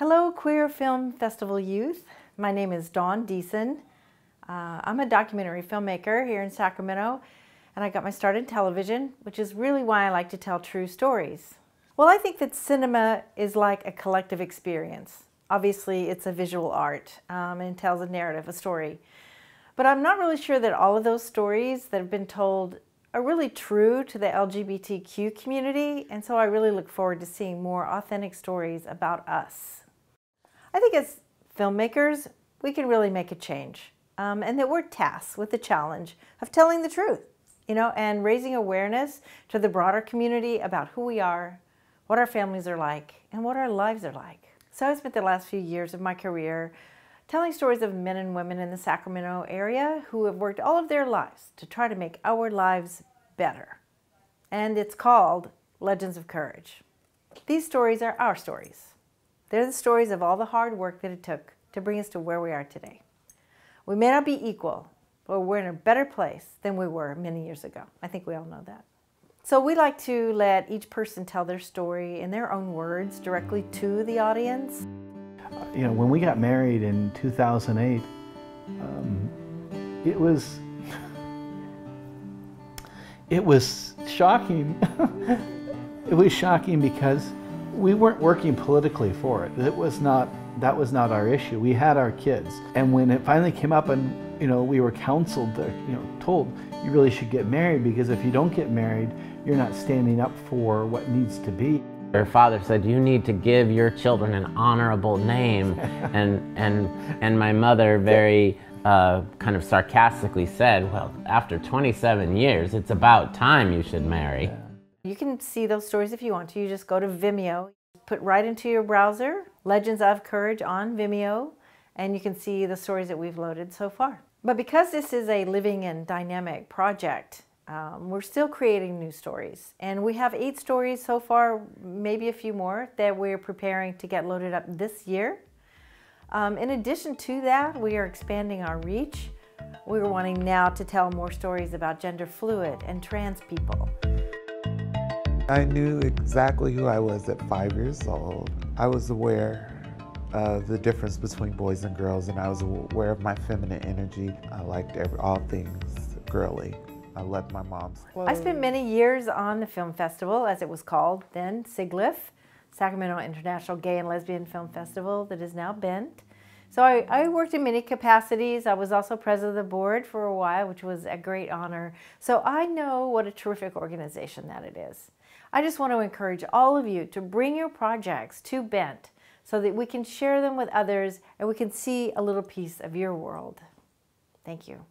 Hello, Queer Film Festival youth. My name is Dawn Deason. I'm a documentary filmmaker here in Sacramento, and I got my start in television, which is really why I like to tell true stories. Well, I think that cinema is like a collective experience. Obviously, it's a visual art, and it tells a narrative, a story. But I'm not really sure that all of those stories that have been told are really true to the LGBTQ community, and so I really look forward to seeing more authentic stories about us. I think as filmmakers, we can really make a change, and that we're tasked with the challenge of telling the truth, and raising awareness to the broader community about who we are, what our families are like, and what our lives are like. So I spent the last few years of my career telling stories of men and women in the Sacramento area who have worked all of their lives to try to make our lives better. And it's called Legends of Courage. These stories are our stories. They're the stories of all the hard work that it took to bring us to where we are today. We may not be equal, but we're in a better place than we were many years ago. I think we all know that. So we like to let each person tell their story in their own words directly to the audience. When we got married in 2008, it was shocking. It was shocking because we weren't working politically for it. That was not our issue. We had our kids. And when it finally came up and we were counseled, told, you really should get married, because if you don't get married, you're not standing up for what needs to be. Her father said, you need to give your children an honorable name. and my mother very kind of sarcastically said, well, after 27 years, it's about time you should marry. You can see those stories if you want to. You just go to Vimeo, put right into your browser, Legends of Courage on Vimeo, and you can see the stories that we've loaded so far. But because this is a living and dynamic project, we're still creating new stories. And we have 8 stories so far, maybe a few more, that we're preparing to get loaded up this year. In addition to that, we are expanding our reach. We're wanting now to tell more stories about gender fluid and trans people. I knew exactly who I was at 5 years old. I was aware of the difference between boys and girls, and I was aware of my feminine energy. I liked all things girly. I let my mom. I spent many years on the film festival, as it was called then, SIGLIF, Sacramento International Gay and Lesbian Film Festival, that is now Bent. So I worked in many capacities. I was also president of the board for a while, which was a great honor. So I know what a terrific organization that it is. I just want to encourage all of you to bring your projects to Bent so that we can share them with others and we can see a little piece of your world. Thank you.